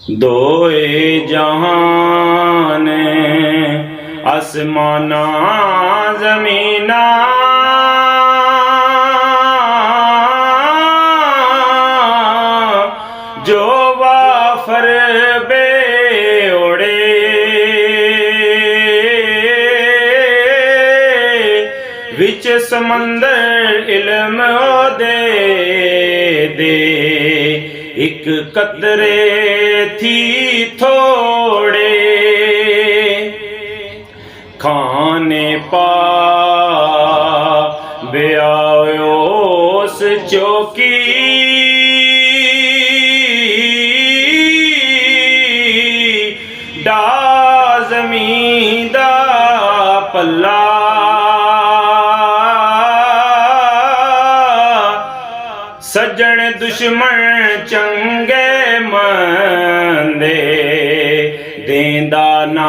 दोए जहान आसमाना जमीना जो वाफर बे ओड़े विच समंदर इल्म दे एक कतरे थी थोड़े खाने पा ब्याओस चौकी डा ज़मीं दा पल्ला सज्जन दुश्मन चंगे मंदे देंदा ना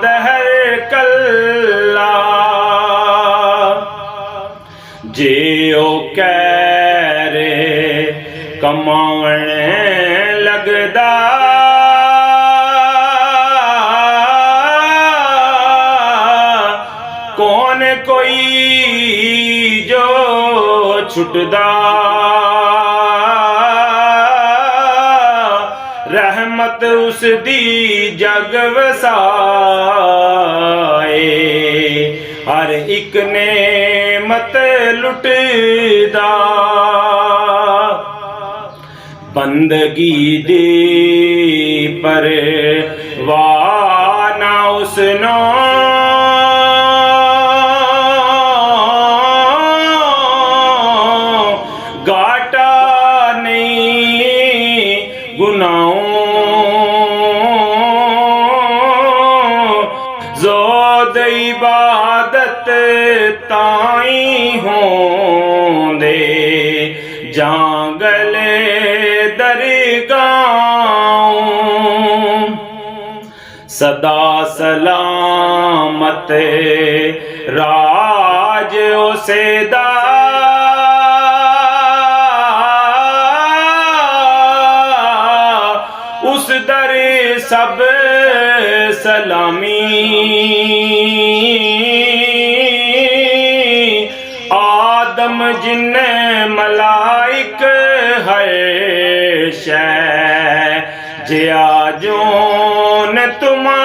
दहर कल्ला जे ओ कैर कमावण लगदा कौन कोई जो छुटदा रहमत उस दी जग वसाए हर एक ने मत लुटदा बंदगी दी परवाह ना उसनो गाटा नहीं गुनाहों ज़ोद इबादत ताई होंदे जांगले दरगाहों सदा सलामत राज ओसेदा उस दर सब सलामी आदम जिन्ने मलाइक हर शै जिया जोन तुमा